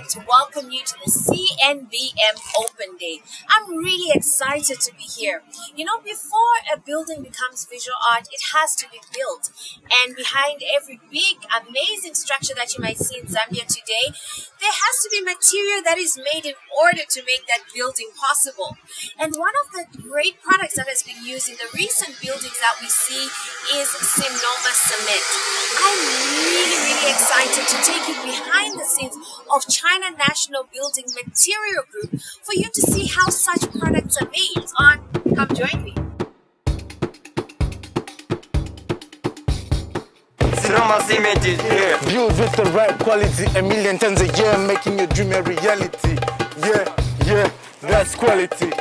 like to welcome you to the CNBM Open Day. I'm really excited to be here. You know, before a building becomes visual art, it has to be built. And behind every big, amazing structure that you might see in Zambia today, there has to be material that is made in order to make that building possible. And one of the great products that has been used in the recent buildings that we see is Sonoma cement. I'm really excited to take you behind the scenes of China National Building Material Group for you to see how such products are made. Come join me. Sonoma cement is here. Build with the right quality, 1 million tons a year, making your dream a reality. Yeah, that's quality.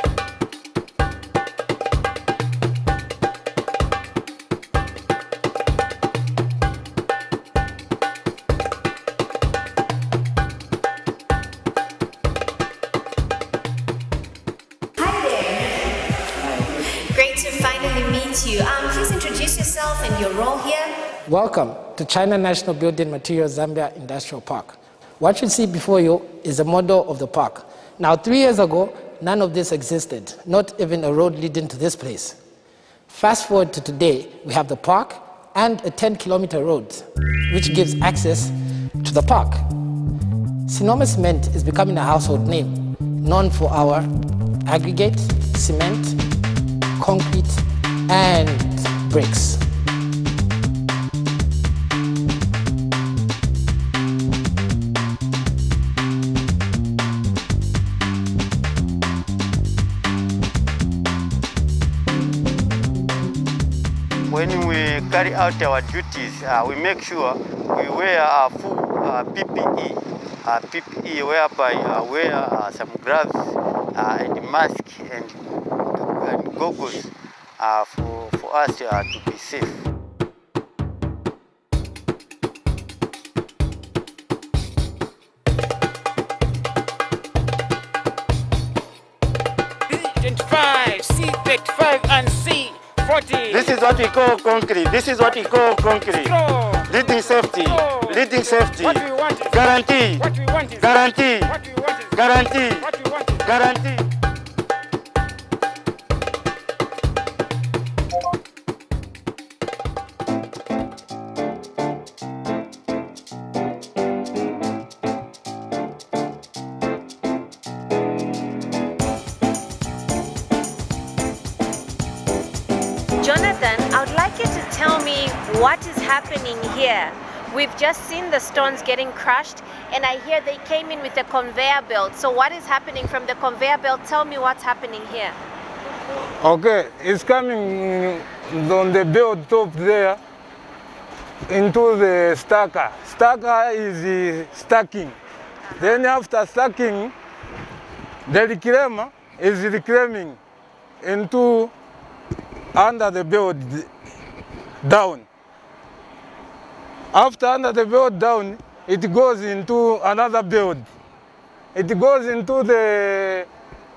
Great to finally meet you. Please introduce yourself and your role here. Welcome to China National Building Materials Zambia Industrial Park. What you see before you is a model of the park. Now, 3 years ago, none of this existed, not even a road leading to this place. Fast forward to today, we have the park and a 10-kilometer road, which gives access to the park. Sonoma Cement is becoming a household name, known for our aggregate, cement, concrete, and bricks. When we carry out our duties, we make sure we wear our full PPE, whereby wear some gloves and mask and goggles for us to be safe. C25, C35 and C40. This is what we call concrete. This is what we call concrete. Strong. Leading safety. Strong. Leading safety. What we want is guarantee. What we want is guarantee. What we want is Guarantee. What we want is Guarantee. Jonathan, I would like you to tell me what is happening here. We've just seen the stones getting crushed, and I hear they came in with a conveyor belt. So what is happening from the conveyor belt? Tell me what's happening here. Okay, it's coming on the belt top there into the stacker. Stacker is stacking. Then after stacking, the reclaimer is reclaiming into under the belt down. After under the belt down, it goes into another belt. It goes into the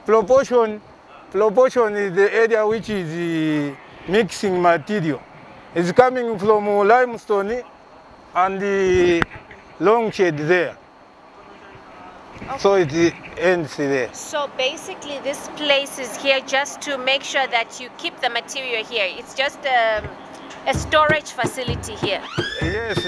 proportion. Proportion is the area which is the mixing material. It's coming from limestone and the long shade there. Okay. So it ends there. So basically this place is here just to make sure that you keep the material here. It's just a storage facility here. Yes.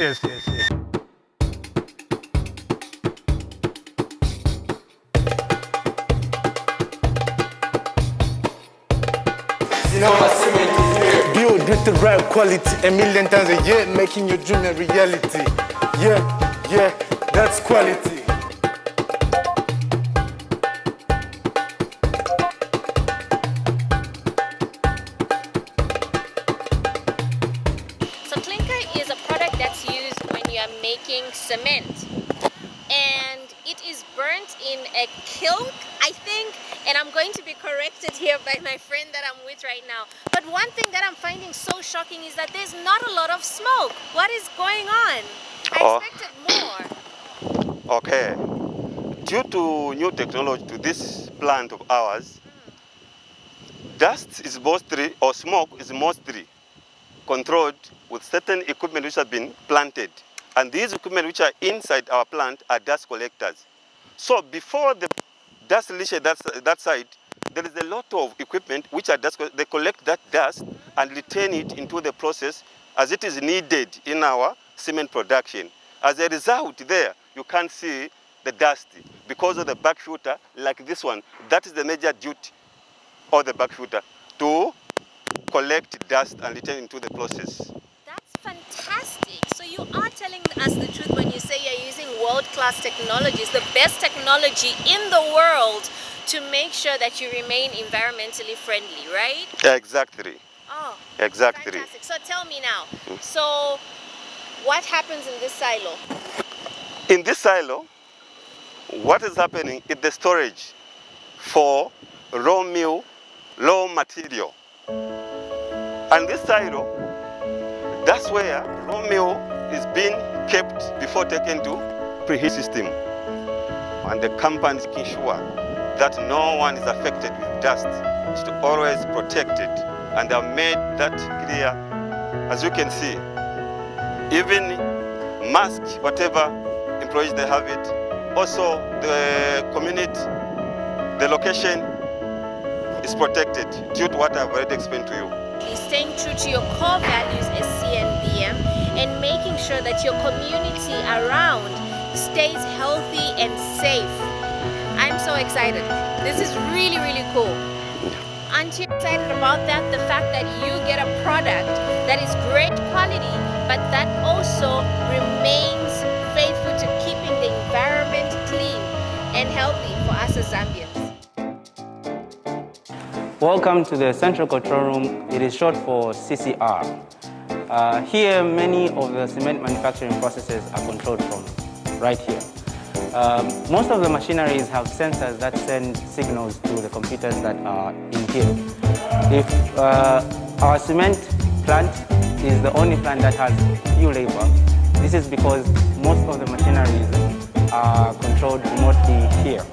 Sonoma cement is here. Build with the right quality, 1 million tons a year, making your dream a reality. Yeah, that's quality. That's used when you are making cement, and it is burnt in a kiln, I think, and I'm going to be corrected here by my friend that I'm with right now. But one thing that I'm finding so shocking is that there's not a lot of smoke. What is going on? I expected more. Okay. Due to new technology to this plant of ours, dust is mostly, or smoke is mostly controlled with certain equipment which have been planted. And these equipment which are inside our plant are dust collectors. So before the dust leaches that side, there is a lot of equipment which are dust, they collect that dust and return it into the process as it is needed in our cement production. As a result there, you can't see the dust because of the back filter like this one. That is the major duty of the back filter, to collect dust and return into the process. That's fantastic. So you are telling us the truth when you say you're using world-class technologies, the best technology in the world to make sure that you remain environmentally friendly, right? Exactly. Oh, exactly. Fantastic. So tell me now, so what happens in this silo? In this silo, what is happening is the storage for raw mill, raw material. And this silo, that's where raw mill is being kept before taken to preheat system. And the company is making sure that no one is affected with dust. It's to always protect it. And they have made that clear, as you can see. Even mask, whatever employees they have it. Also the community, the location is protected due to what I've already explained to you. Staying true to your core values as CNBM and making sure that your community around stays healthy and safe. I'm so excited. This is really, really cool. Aren't you excited about that? The fact that you get a product that is great quality, but that also remains faithful to keeping the environment clean and healthy for us as Zambians. Welcome to the Central Control Room. It is short for CCR. Here, many of the cement manufacturing processes are controlled from right here. Most of the machineries have sensors that send signals to the computers that are in here. If our cement plant is the only plant that has few labor, this is because most of the machineries are controlled remotely here.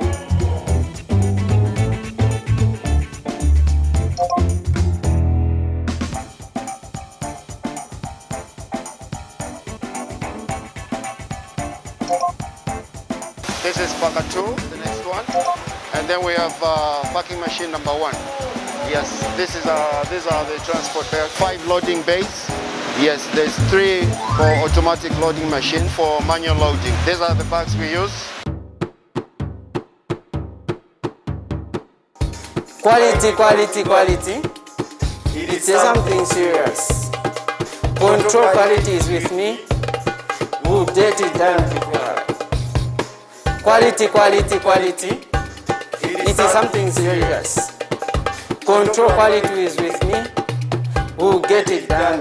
This is packer 2, the next one. And then we have packing machine number 1. Yes, these are the transport there. 5 loading bays. Yes, there's 3 for automatic loading machine for manual loading. These are the bags we use. Quality, quality, quality. It's something serious. Control quality is with me. We'll get it done before. Quality, quality, quality. It is something serious. Control quality is with me. We'll get it done.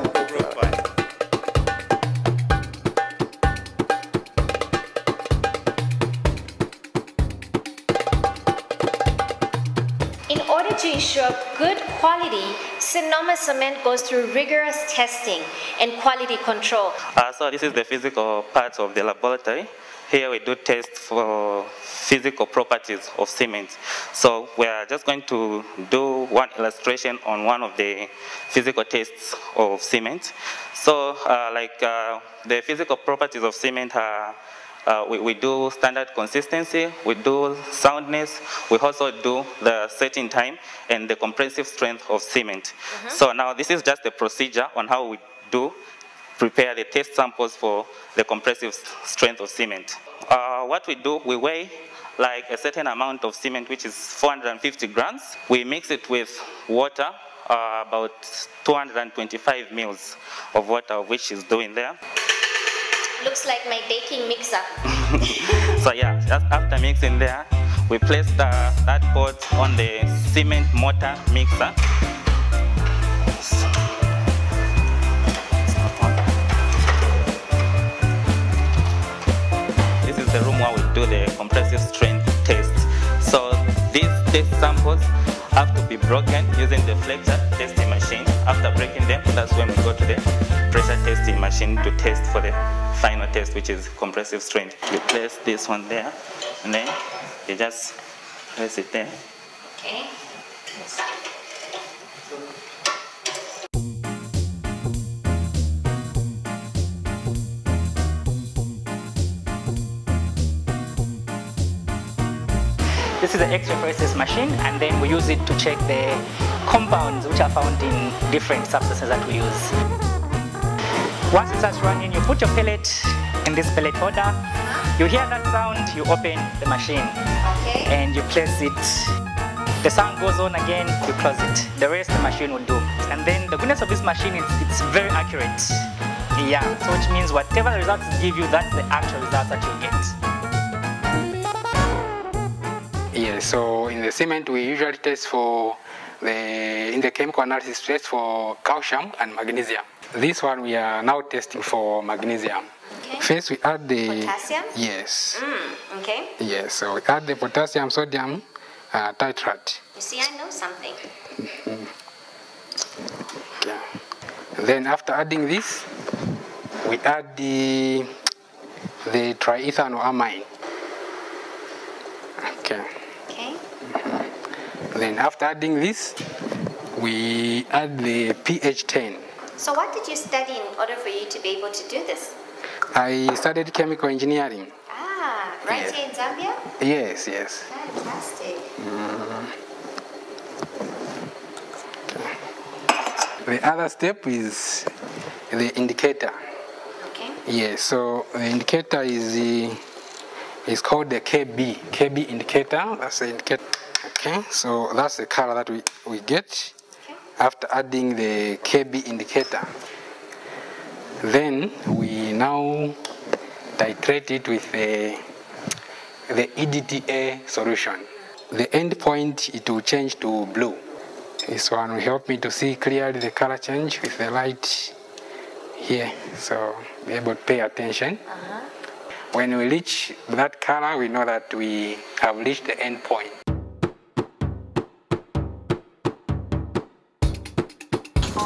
In order to ensure good quality, Sonoma Cement goes through rigorous testing and quality control. So this is the physical part of the laboratory. Here we do tests for physical properties of cement. So we are just going to do one illustration on one of the physical tests of cement. So the physical properties of cement are we do standard consistency, we do soundness, we also do the setting time and the compressive strength of cement. So now this is just the procedure on how we do prepare the test samples for the compressive strength of cement. What we do, we weigh like a certain amount of cement, which is 450 grams. We mix it with water, about 225 mils of water, which is doing there. Looks like my baking mixer. So yeah, just after mixing there, we place that pot on the cement mortar mixer. This is the room where we do the compressive strength test. So these test samples have to be broken using the flexor testing machine. After breaking them, that's when we go to the pressure testing machine to test for the final test, which is compressive strength. You place this one there, and then you just place it there. Okay. Yes. This is the Xray process machine, and then we use it to check the compounds which are found in different substances that we use. Once it starts running, you put your pellet in this pellet holder. You hear that sound, you open the machine, and you place it. The sound goes on again, you close it. The rest the machine will do. And then the goodness of this machine is it's very accurate. Yeah, so which means whatever the results give you, that's the actual results that you get. Yeah, so in the cement we usually test for in the chemical analysis test for calcium and magnesium. This one we are now testing for magnesium. Okay. First we add the potassium? Yes. Okay. Yes, so we add the potassium sodium titrate. You see, I know something. Okay. Then after adding this, we add the triethanoamine. Okay. Okay. Then after adding this, we add the pH 10. So what did you study in order for you to be able to do this? I studied chemical engineering. Ah, right here in Zambia? Yes, yes. Fantastic. The other step is the indicator. Okay. Yes, so the indicator is called the KB indicator. That's the indicator. Okay, so that's the color that we get after adding the KB indicator. Then we now titrate it with the EDTA solution. The end point, it will change to blue. This one will help me to see clearly the color change with the light here, so be able to pay attention. When we reach that color, we know that we have reached the end point.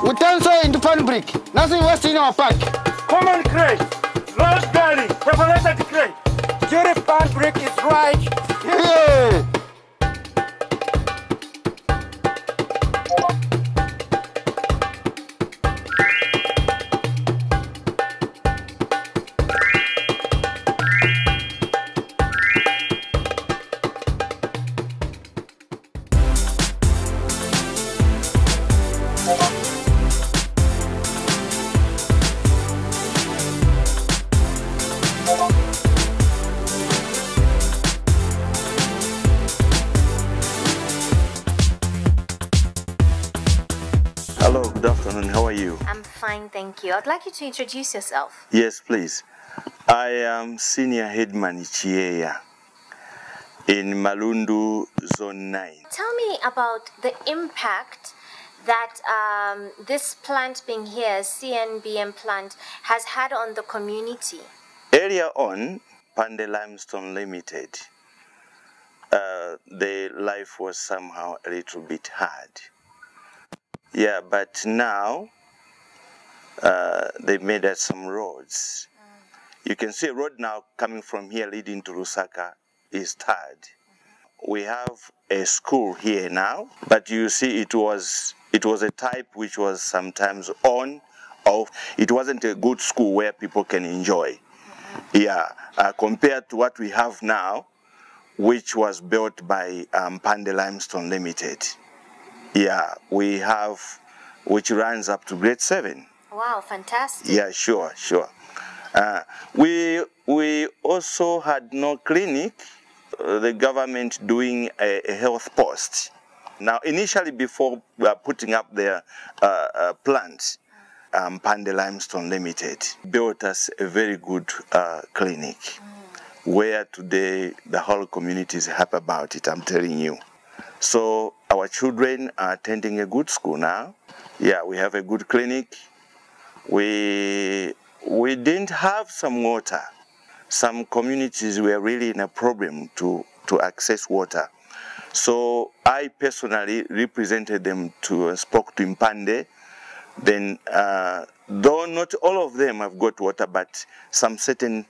We turn so into pan brick. Nothing was in our pack. Come on, Xray. Rose Galley. Revelation Xray. Jury pan brick is right. Yeah. Hello, good afternoon. How are you? I'm fine, thank you. I'd like you to introduce yourself. Yes, please. I am Senior Headman Chiea in Malundu Zone 9. Tell me about the impact that this plant being here, CNBM plant, has had on the community. Earlier on, Pande Limestone Limited, the life was somehow a little bit hard. Yeah, but now they've made us some roads. You can see a road now coming from here leading to Lusaka is tarred. We have a school here now, but you see it was a type which was sometimes on, off. It wasn't a good school where people can enjoy. Yeah, compared to what we have now, which was built by Pande Limestone Limited. Yeah, we have, which runs up to grade 7. Wow, fantastic. Yeah, sure. We also had no clinic, the government doing a health post. Now, initially before putting up their plant, Pande Limestone Limited built us a very good clinic, where today the whole community is happy about it, I'm telling you. So our children are attending a good school now. Yeah, we have a good clinic. We didn't have some water. Some communities were really in a problem to access water. So I personally represented them spoke to Impande. Then, though not all of them have got water, but some certain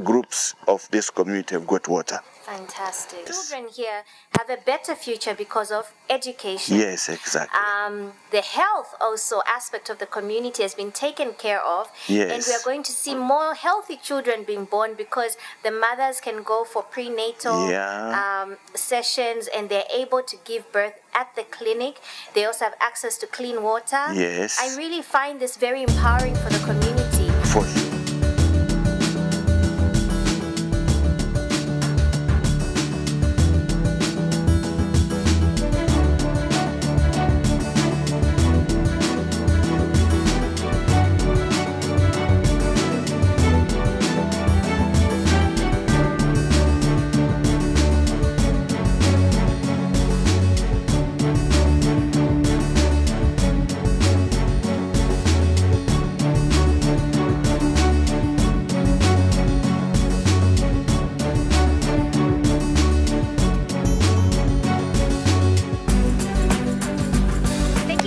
groups of this community have got water. Fantastic. Children here have a better future because of education. Yes, exactly. The health also aspect of the community has been taken care of. Yes. And we are going to see more healthy children being born because the mothers can go for prenatal sessions and they're able to give birth at the clinic. They also have access to clean water. Yes. I really find this very empowering for the community. For you.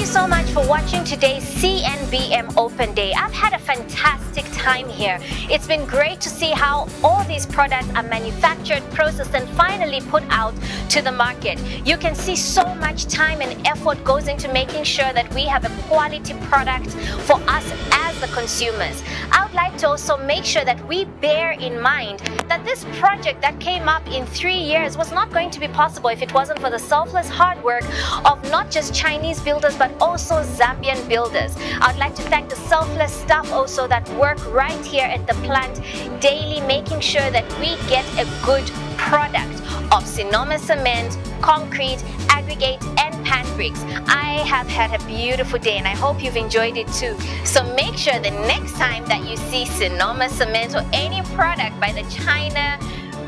So much for watching today's CNBM Open Day. I've had a fantastic time here. It's been great to see how all these products are manufactured, processed, and finally put out to the market. You can see so much time and effort goes into making sure that we have a quality product for us as the consumers. I would like to also make sure that we bear in mind that this project that came up in 3 years was not going to be possible if it wasn't for the selfless hard work of not just Chinese builders but also Zambian builders. I'd like to thank the selfless staff also that work right here at the plant daily, making sure that we get a good product of Sinoma cement, concrete, aggregate, and pan bricks. I have had a beautiful day and I hope you've enjoyed it too. So make sure the next time that you see Sinoma cement or any product by the China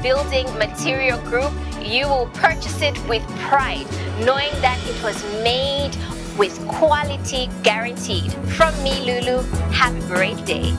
Building Material Group, you will purchase it with pride, knowing that it was made with quality guaranteed. From me, Lulu, have a great day.